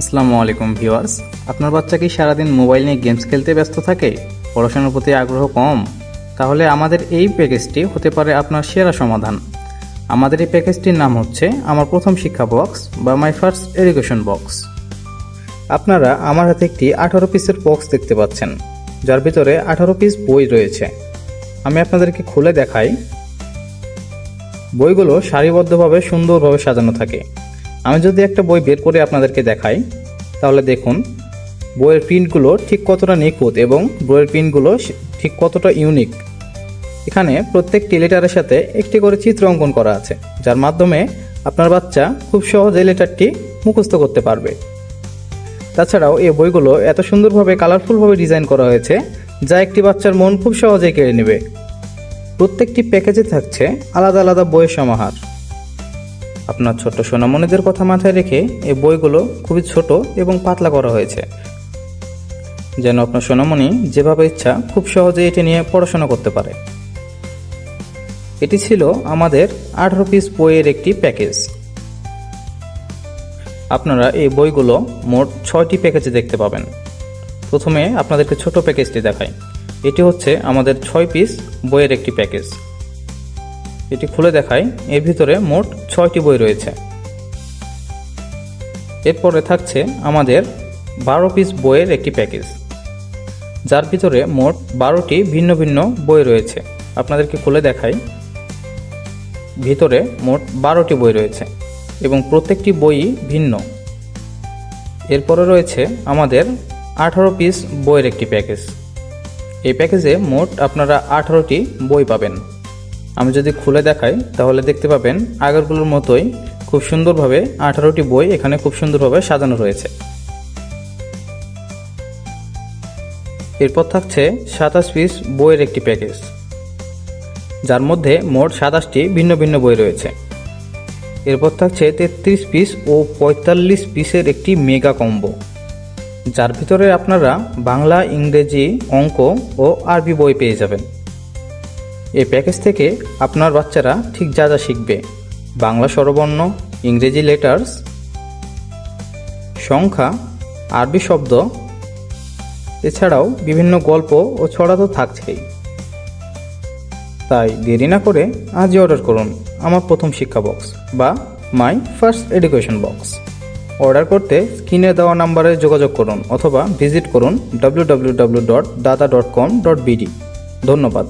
আসসালামু আলাইকুম ভিউয়ার্স, আপনার বাচ্চা কি সারাদিন মোবাইল নিয়ে গেমস খেলতে ব্যস্ত থাকে, পড়াশোনার প্রতি আগ্রহ কম? তাহলে আমাদের এই প্যাকেজটি হতে পারে আপনার সেরা সমাধান। আমাদের এই প্যাকেজটির নাম হচ্ছে আমার প্রথম শিক্ষা বক্স বা মাই ফার্স্ট এডুকেশন বক্স। আপনারা আমার হাতে একটি 18 পিসের বক্স দেখতে পাচ্ছেন, যার ভিতরে 18 পিস বই রয়েছে। আমি আপনাদেরকে খুলে দেখাই। বইগুলো সারিবদ্ধভাবে সুন্দরভাবে সাজানো থাকে। আমি যদি একটা বই বের করে আপনাদেরকে দেখাই, তাহলে দেখুন বইয়ের প্রিন্টগুলো ঠিক কতটা নিখুঁত এবং বইয়ের প্রিন্টগুলো ঠিক কতটা ইউনিক। এখানে প্রত্যেকটি লেটারের সাথে একটি করে চিত্র অঙ্কন করা আছে, যার মাধ্যমে আপনার বাচ্চা খুব সহজে লেটারটি মুখস্থ করতে পারবে। তাছাড়াও এই বইগুলো এত সুন্দরভাবে কালারফুলভাবে ডিজাইন করা হয়েছে, যা একটি বাচ্চার মন খুব সহজেই কেড়ে নেবে। প্রত্যেকটি প্যাকেজে থাকছে আলাদা আলাদা বইয়ের সমাহার। আপনার ছোট্ট সোনামণিদের কথা মাথায় রেখে এই বইগুলো খুবই ছোট এবং পাতলা করা হয়েছে, যেন আপনার সোনামণি যেভাবে ইচ্ছা খুব সহজে এটি নিয়ে পড়াশোনা করতে পারে। এটি ছিল আমাদের 18 পিস বইয়ের একটি প্যাকেজ। আপনারা এই বইগুলো মোট 6টি প্যাকেজে দেখতে পাবেন। প্রথমে আপনাদেরকে ছোট প্যাকেজটি দেখাই। এটি হচ্ছে আমাদের 6 পিস বইয়ের একটি প্যাকেজ। এটি খুলে দেখাই, এর ভিতরে মোট 6টি বই রয়েছে। এরপরে থাকছে আমাদের 12 পিস বইয়ের একটি প্যাকেজ, যার ভিতরে মোট 12টি ভিন্ন ভিন্ন বই রয়েছে। আপনাদেরকে খুলে দেখাই, ভিতরে মোট 12টি বই রয়েছে এবং প্রত্যেকটি বই ভিন্ন। এরপরে রয়েছে আমাদের 18 পিস বইয়ের একটি প্যাকেজ। এই প্যাকেজে মোট আপনারা 18টি বই পাবেন। আমি যদি খুলে দেখাই, তাহলে দেখতে পাবেন আগেরগুলোর মতোই খুব সুন্দরভাবে 18টি বই এখানে খুব সুন্দরভাবে সাজানো রয়েছে। এরপর থাকছে 27 পিস বইয়ের একটি প্যাকেজ, যার মধ্যে মোট 27টি ভিন্ন ভিন্ন বই রয়েছে। এরপর থাকছে 33 পিস ও 45 পিসের একটি মেগা কম্বো, যার ভিতরে আপনারা বাংলা, ইংরেজি, অঙ্ক ও আরবি বই পেয়ে যাবেন। এই প্যাকেজ থেকে আপনার বাচ্চারা ঠিক যা যা শিখবে, বাংলা স্বরবর্ণ, ইংরেজি লেটার্স, সংখ্যা, আরবি শব্দ, এছাড়াও বিভিন্ন গল্প ও ছড়া তো থাকছেই। তাই দেরি না করে আজই অর্ডার করুন আমার প্রথম শিক্ষা বক্স বা my first education box. Order করতে স্ক্রিনে দেওয়া নাম্বারে যোগাযোগ করুন অথবা ভিজিট করুন www.dada.com.bd। ধন্যবাদ।